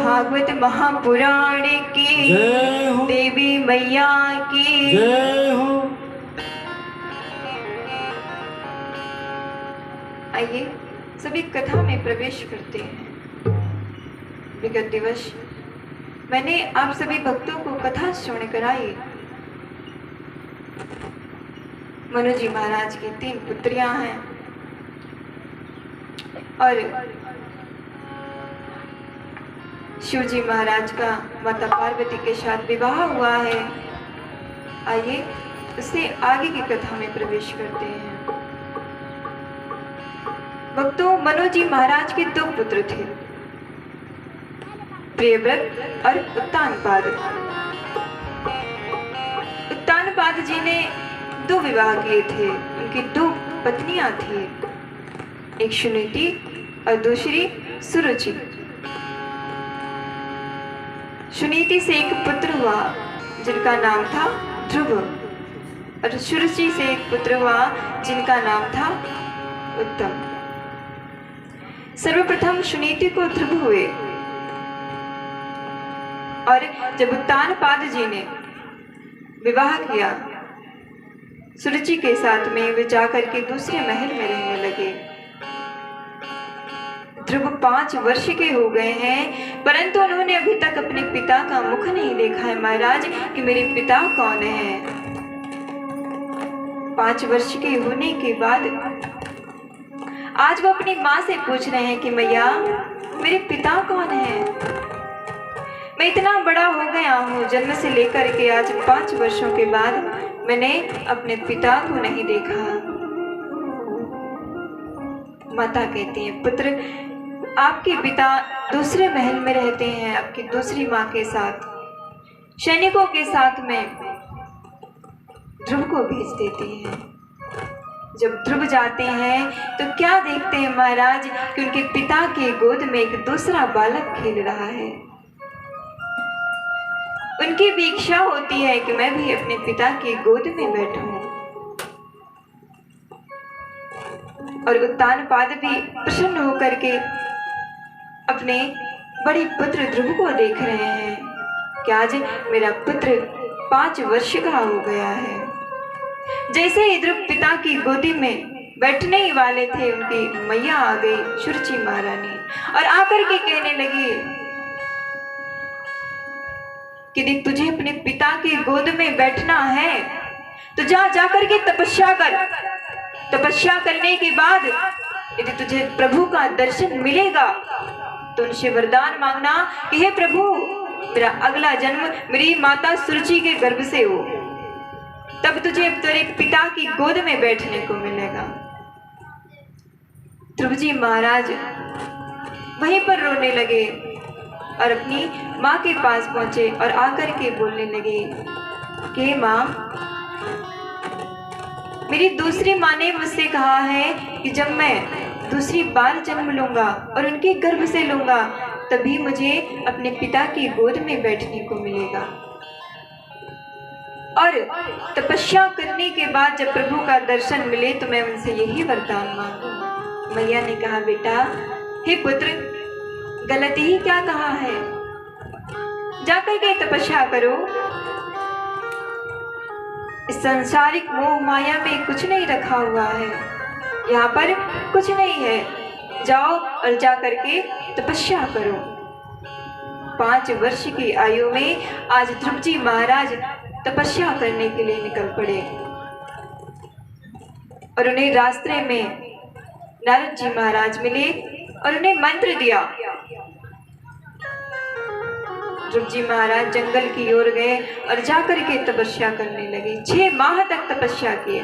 भागवत महापुराण की जय हो। देवी मैया की जय हो। आइए सभी कथा में प्रवेश करते हैं। विगत दिवस मैंने आप सभी भक्तों को कथा श्रवण कराई। मनु जी महाराज की 3 पुत्रियां हैं और शिव जी महाराज का माता पार्वती के साथ विवाह हुआ है। आइए उससे आगे की कथा में प्रवेश करते हैं। भक्तों, मनु जी महाराज के 2 पुत्र थे, प्रियव्रत और उत्तानपाद। उत्तानपाद जी ने 2 विवाह किए थे। उनकी 2 पत्नियां थी, एक सुनीति और दूसरी सुरुचि। सुनीति से एक पुत्र हुआ जिनका नाम था ध्रुव और सुरुचि से एक पुत्र हुआ जिनका नाम था उत्तम। सर्वप्रथम सुनीति को ध्रुव हुए और जब उत्तानपाद जी ने विवाह किया सुरुचि के साथ में, वे जाकर के दूसरे महल में रहने लगे। ध्रुव 5 वर्ष के हो गए हैं, परंतु उन्होंने अभी तक अपने पिता का मुख नहीं देखा है महाराज कि मेरे पिता कौन है। 5 वर्ष के होने के बाद आज वो अपनी माँ से पूछ रहे हैं कि मैया मेरे पिता कौन है। मैं इतना बड़ा हो गया हूँ, जन्म से लेकर के आज 5 वर्षों के बाद मैंने अपने पिता को नहीं देखा। माता कहती है, पुत्र आपके पिता दूसरे महल में रहते हैं, आपकी दूसरी माँ के साथ, सैनिकों के साथ में। ध्रुव को भेज देती है। जब ध्रुव जाते हैं तो क्या देखते हैं महाराज कि उनके पिता के गोद में एक दूसरा बालक खेल रहा है। उनकी भी इच्छा होती है कि मैं भी अपने पिता की गोद में बैठूं। और उत्तानपाद भी प्रसन्न होकर के अपने बड़े पुत्र ध्रुव को देख रहे हैं कि आज मेरा पुत्र 5 वर्ष का हो गया है। जैसे ही ध्रुव पिता की गोदी में बैठने ही वाले थे, उनकी मैया आ गई सुरुचि महारानी और आकर के कहने लगी कि देख, तुझे अपने पिता की गोद में बैठना है तो जाकर के तपस्या कर। तपस्या करने के बाद यदि तुझे प्रभु का दर्शन मिलेगा तो उनसे वरदान मांगना कि हे प्रभु, मेरा अगला जन्म मेरी माता सुरुचि के गर्भ से हो, तब तुझे तेरे पिता की गोद में बैठने को मिलेगा। ध्रुव जी महाराज वहीं पर रोने लगे और अपनी माँ के पास पहुंचे और आकर के बोलने लगे कि माँ, मेरी दूसरी माँ ने मुझसे कहा है कि जब मैं दूसरी बार जन्म लूंगा और उनके गर्भ से लूंगा तभी मुझे अपने पिता की गोद में बैठने को मिलेगा। और तपस्या करने के बाद जब प्रभु का दर्शन मिले तो मैं उनसे यही वरदान मांगू। मैया ने कहा, बेटा, हे पुत्र, गलत ही क्या कहा है, जाकर के तपस्या करो। इस सांसारिक मोह माया में कुछ नहीं रखा हुआ है, यहाँ पर कुछ नहीं है, जाओ और जाकर के तपस्या करो। 5 वर्ष की आयु में आज ध्रुव जी महाराज तपस्या करने के लिए निकल पड़े और उन्हें रास्ते में नारद जी महाराज मिले और उन्हें मंत्र दिया। ध्रुव जी महाराज जंगल की ओर गए और जाकर के तपस्या करने लगे। 6 माह तक तपस्या किए।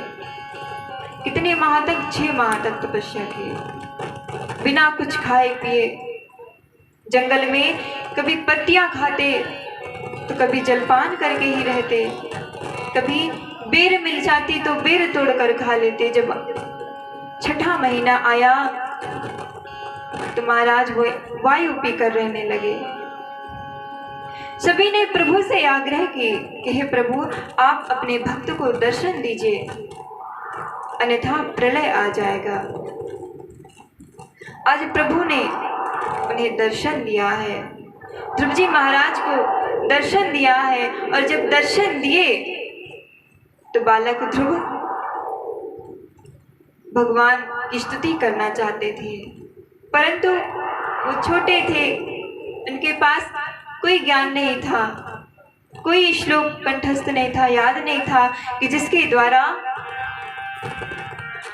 कितने माह तक? 6 माह तक तपस्या किए, बिना कुछ खाए पिए। जंगल में कभी पत्तियां खाते तो कभी जलपान करके ही रहते, कभी बेर मिल जाती तो बेर तोड़कर खा लेते। जब 6ठा महीना आया तो महाराज वो वायु पीकर रहने लगे। सभी ने प्रभु से आग्रह की कि हे प्रभु, आप अपने भक्त को दर्शन दीजिए, अन्यथा प्रलय आ जाएगा। आज प्रभु ने उन्हें दर्शन दिया है ध्रुव जी महाराज को दर्शन दिया है। और जब दर्शन दिए तो बालक ध्रुव भगवान की स्तुति करना चाहते थे, परंतु वो छोटे थे, उनके पास कोई ज्ञान नहीं था, कोई श्लोक कंठस्थ नहीं था, याद नहीं था कि जिसके द्वारा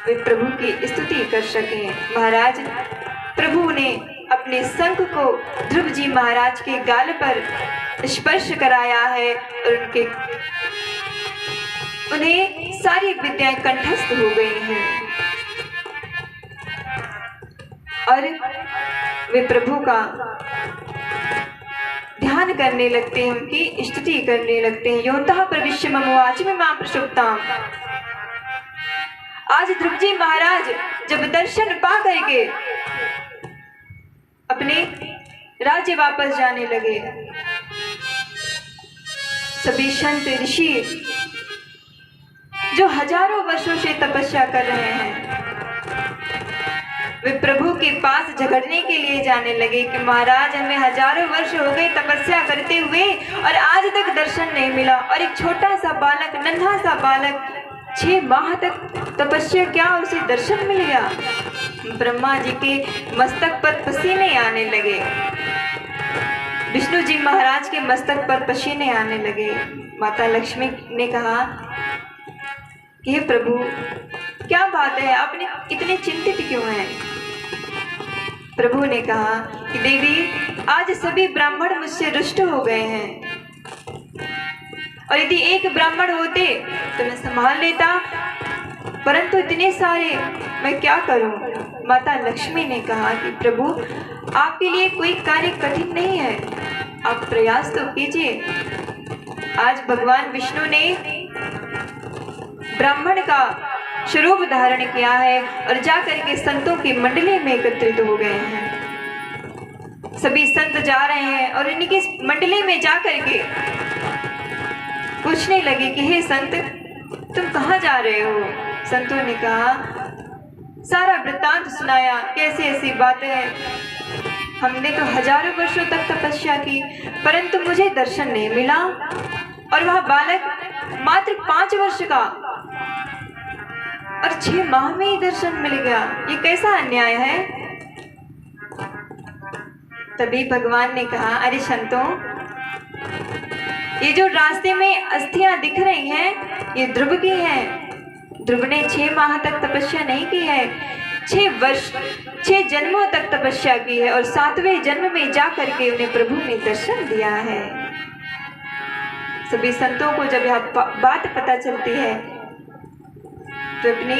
वे प्रभु की स्तुति कर सके। महाराज प्रभु ने अपने शंख को ध्रुव जी महाराज के गाल पर स्पर्श कराया है और उन्हें सारी विद्याएं कंठस्थ हो गई हैं और वे प्रभु का ध्यान करने लगते हैं, उनकी स्तुति करने लगते हैं। योन्तः प्रविश्य मम वाचि मां प्रसुप्ताम्। आज ध्रुव जी महाराज जब दर्शन पा करके अपने राज्य वापस जाने लगे, सभी संत ऋषि जो हजारों वर्षों से तपस्या कर रहे हैं, वे प्रभु के पास झगड़ने के लिए जाने लगे कि महाराज हमें हजारों वर्ष हो गए तपस्या करते हुए और आज तक दर्शन नहीं मिला। और एक छोटा सा बालक, नन्हा सा बालक 6 माह तक तपस्या किया, उसे दर्शन मिल गया। ब्रह्मा जी के मस्तक पर पसीने आने लगे, विष्णु जी महाराज के मस्तक पर पसीने आने लगे। माता लक्ष्मी ने कहा कि हे प्रभु क्या बात है, आपने इतने चिंतित क्यों हैं? प्रभु ने कहा कि देवी आज सभी ब्राह्मण मुझसे रुष्ट हो गए हैं और यदि एक ब्राह्मण होते तो मैं संभाल लेता, परंतु इतने सारे मैं क्या करूं? माता लक्ष्मी ने कहा कि प्रभु आपके लिए कोई कार्य कठिन नहीं है, आप प्रयास तो कीजिए। आज भगवान विष्णु ने ब्राह्मण का स्वरूप धारण किया है और जाकर के संतों की मंडली में एकत्रित हो गए हैं। सभी संत जा रहे हैं और इनकी मंडली में जाकर के पूछने लगे कि हे संत तुम कहाँ जा रहे हो? संतों ने कहा, सारा वृत्तांत सुनाया, कैसी ऐसी बातें हैं, हमने तो हजारों वर्षों तक तपस्या की परंतु मुझे दर्शन नहीं मिला और वह बालक मात्र 5 वर्ष का और 6 माह में ही दर्शन मिल गया, ये कैसा अन्याय है? तभी भगवान ने कहा, अरे संतों, ये जो रास्ते में अस्थियां दिख रही हैं ये ध्रुव की हैं। ध्रुव ने 6 माह तक तपस्या नहीं की है, 6 जन्मों तक तपस्या की है और 7वें जन्म में जाकर के उन्हें प्रभु ने दर्शन दिया है। सभी संतों को जब यह बात पता चलती है तो अपनी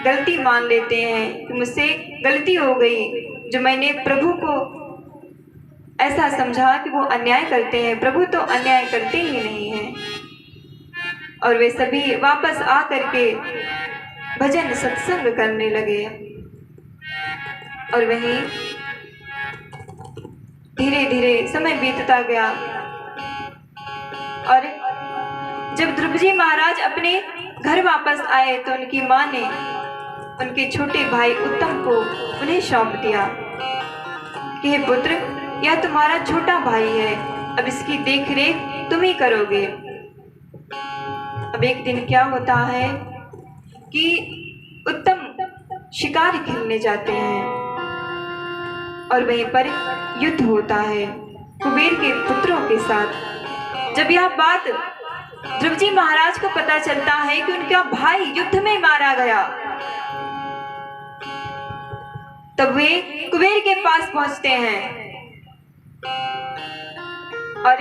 गलती मान लेते हैं कि मुझसे गलती हो गई, जो मैंने प्रभु को ऐसा समझा कि वो अन्याय करते हैं। प्रभु तो अन्याय करते ही नहीं हैं। और वे सभी वापस आकर के भजन सत्संग करने लगे और वहीं धीरे धीरे समय बीतता गया। और जब ध्रुव जी महाराज अपने घर वापस आए तो उनकी माँ ने उनके छोटे भाई उत्तम को उन्हें सौंप दिया कि हे पुत्र, यह तुम्हारा छोटा भाई है, अब इसकी देख रेख तुम ही करोगे। अब एक दिन क्या होता है कि उत्तम शिकार खेलने जाते हैं और वहीं पर युद्ध होता है कुबेर के पुत्रों के साथ। जब यह बात ध्रुव जी महाराज को पता चलता है कि उनका भाई युद्ध में मारा गया, तब वे कुबेर के पास पहुंचते हैं और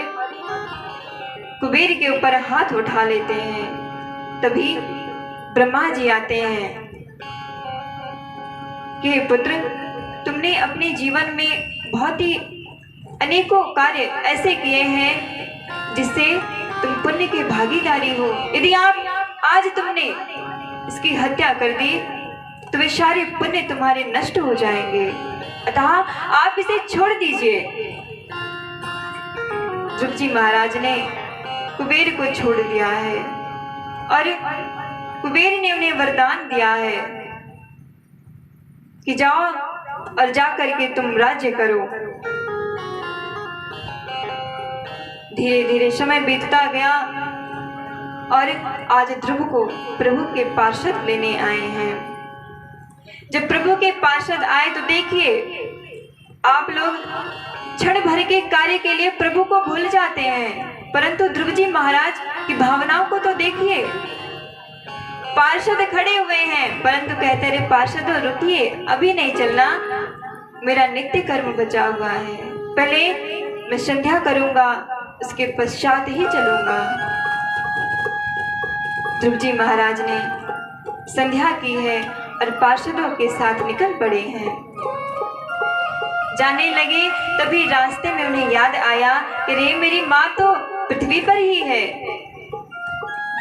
कुबेर के ऊपर हाथ उठा लेते हैं। तभी ब्रह्मा जी आते हैं कि हे पुत्र, तुमने अपने जीवन में बहुत ही अनेकों कार्य ऐसे किए हैं जिससे तुम पुण्य के भागीदारी हो। यदि आज तुमने इसकी हत्या कर दी तो वे सारे पुण्य तुम्हारे नष्ट हो जाएंगे, अतः आप इसे छोड़ दीजिए। ध्रुव जी महाराज ने कुबेर को छोड़ दिया है और कुबेर ने उन्हें वरदान दिया है कि जाओ और जा करके तुम राज्य करो। धीरे धीरे समय बीतता गया और आज ध्रुव को प्रभु के पार्षद लेने आए हैं। जब प्रभु के पार्षद आए तो देखिए, आप लोग क्षण भर के कार्य के लिए प्रभु को भूल जाते हैं, परंतु ध्रुव जी महाराज की भावनाओं को तो देखिए। पार्षद खड़े हुए हैं परंतु कहते रहे, पार्षद रुकिए, अभी नहीं चलना, मेरा नित्य कर्म बचा हुआ है, पहले मैं संध्या करूंगा, उसके पश्चात ही चलूंगा। ध्रुव जी महाराज ने संध्या की है और पार्षदों के साथ निकल पड़े हैं। जाने लगे तभी रास्ते में उन्हें याद आया कि रे मेरी माँ तो पृथ्वी पर ही है,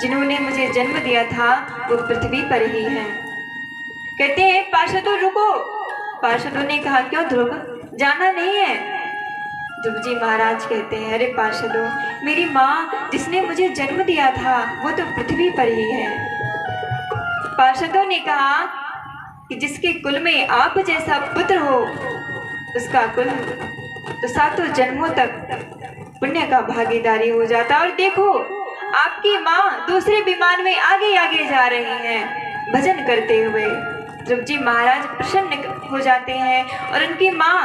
जिन्होंने मुझे जन्म दिया था वो पृथ्वी पर ही है। कहते हैं पार्षदों रुको। पार्षदों ने कहा क्यों ध्रुव, जाना नहीं है? ध्रुव जी महाराज कहते हैं अरे पार्षदों, मेरी माँ जिसने मुझे जन्म दिया था वो तो पृथ्वी पर ही है। पार्षदों ने कहा कि जिसके कुल में आप जैसा पुत्र हो उसका कुल तो सातों जन्मों तक पुण्य का भागीदारी हो जाता। और देखो आपकी माँ दूसरे विमान में आगे आगे जा रही हैं भजन करते हुए। ध्रुव जी महाराज प्रसन्न हो जाते हैं और उनकी माँ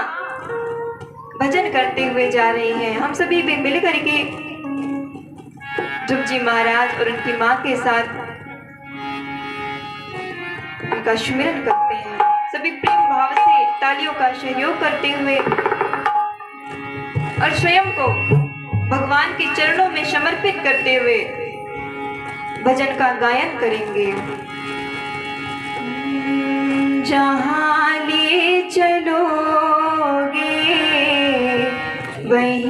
भजन करते हुए जा रही हैं। हम सभी भी मिल करके ध्रुव जी महाराज और उनकी माँ के साथ उनका सुमिरन करते हैं। सभी प्रेम भाव से तालियों का सहयोग करते हुए और स्वयं को भगवान के चरणों में समर्पित करते हुए भजन का गायन करेंगे। जहाँ ले चलोगे वहीं